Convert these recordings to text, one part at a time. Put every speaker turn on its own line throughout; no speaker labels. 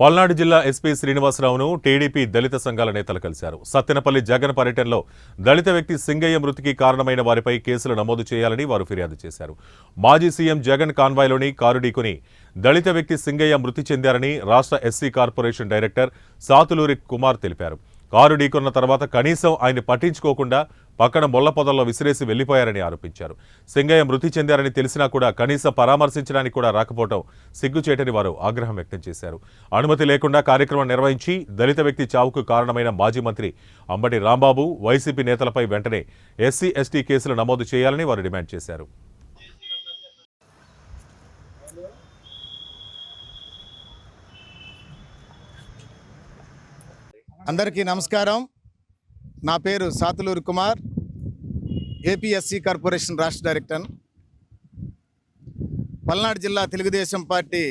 పల్నాడు జిల్లా SP శ్రీనివాసరావును TDP దళిత సంఘాల నేతలు కలిశారు. సత్తెనపల్లి జగన్ పర్యటనలో దళిత వ్యక్తి సింగయ్య మృతికి కారణమైన వారిపై కేసులు నమోదు చేయాలని వారు ఫిర్యాదు చేశారు. మాజీ సీఎం జగన్ కాన్వాయ్లోని కారు ఢీకొని దళిత వ్యక్తి సింగయ్య మృతి చెందారని రాష్ట్ర SC corporation director Satuluri Kumar తెలిపారు. కారు ఢీకొన్న తర్వాత కనీసం ఆయన పట్టించుకోకుండా పక్కన ముళ్ల పొదల్లో విసిరేసి వెళ్లిపోయారని ఆరోపించారు. సింగయ్య మృతి చెందారని తెలిసినా కూడా కనీసం పరామర్శించడానికి కూడా రాకపోవడం సిగ్గుచేటని వారు ఆగ్రహం వ్యక్తం చేశారు. అనుమతి లేకుండా కార్యక్రమం నిర్వహించి దళిత వ్యక్తి చావుకు కారణమైన మాజీ మంత్రి అంబటి రాంబాబు, వైసీపీ నేతలపై వెంటనే ఎస్సీ ఎస్టీ కేసులు నమోదు చేయాలని వారు డిమాండ్ చేశారు.
అందరికీ నమస్కారం. నా పేరు సాతులూరి కుమార్, ఏపీఎస్సీ కార్పొరేషన్ రాష్ట్ర డైరెక్టర్. పల్నాడు జిల్లా తెలుగుదేశం పార్టీ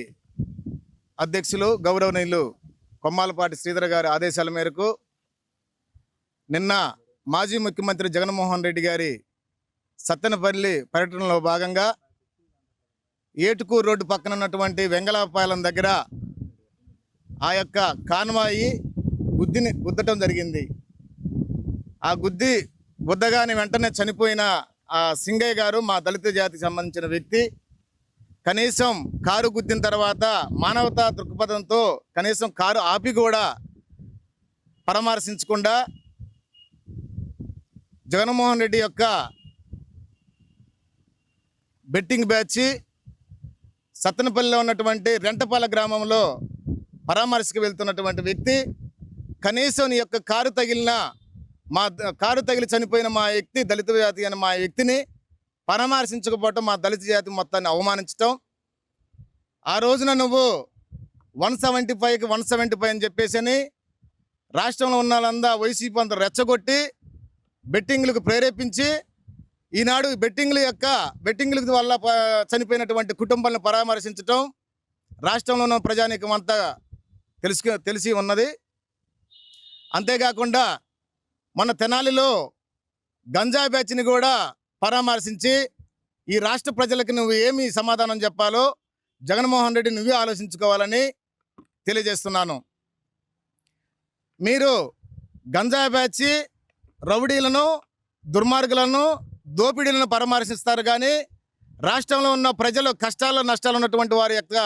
అధ్యక్షులు గౌరవనీయులు కొమ్మాలపాటి శ్రీధర్ గారి ఆదేశాల మేరకు నిన్న మాజీ ముఖ్యమంత్రి జగన్మోహన్ రెడ్డి గారి సత్తెనపల్లి పర్యటనలో భాగంగా ఏటుకూరు రోడ్డు పక్కన ఉన్నటువంటి వెంగళపాలెం దగ్గర ఆ యొక్క కాన్వాయి గుద్దటం జరిగింది. ఆ గుద్దగానే వెంటనే చనిపోయిన ఆ సింగయ్య గారు మా దళిత జాతికి సంబంధించిన వ్యక్తి. కనీసం కారు గుద్దిన తర్వాత మానవతా దృక్పథంతో కనీసం కారు ఆపి కూడా పరామర్శించకుండా జగన్మోహన్ రెడ్డి యొక్క బెట్టింగ్ బ్యాచ్ సత్తెనపల్లిలో ఉన్నటువంటి రెంటపాల గ్రామంలో పరామర్శకు వెళ్తున్నటువంటి వ్యక్తి కనీసం నీ యొక్క కారు తగిలి చనిపోయిన మా వ్యక్తి దళిత జాతి అని మా వ్యక్తిని పరామర్శించకపోవటం మా దళిత జాతి మొత్తాన్ని అవమానించటం. ఆ రోజున నువ్వు 175కి 175 అని చెప్పేసి రాష్ట్రంలో ఉన్న వాళ్ళందా వైసీపీ అంతా రెచ్చగొట్టి బెట్టింగ్లకు ప్రేరేపించి ఈనాడు బెట్టింగ్ల వల్ల చనిపోయినటువంటి కుటుంబాలను పరామర్శించటం రాష్ట్రంలో ఉన్న ప్రజానీకం అంతా తెలిసి ఉన్నది. అంతేకాకుండా మన తెనాలిలో గంజా బ్యాచ్ని కూడా పరామర్శించి ఈ రాష్ట్ర ప్రజలకు నువ్వు ఏమి సమాధానం చెప్పాలో జగన్మోహన్ రెడ్డి నువ్వే ఆలోచించుకోవాలని తెలియజేస్తున్నాను. మీరు గంజా బ్యాచ్ రౌడీలను, దుర్మార్గులను, దోపిడీలను పరామర్శిస్తారు కానీ రాష్ట్రంలో ఉన్న ప్రజలు కష్టాలు నష్టాలు ఉన్నటువంటి వారి యొక్క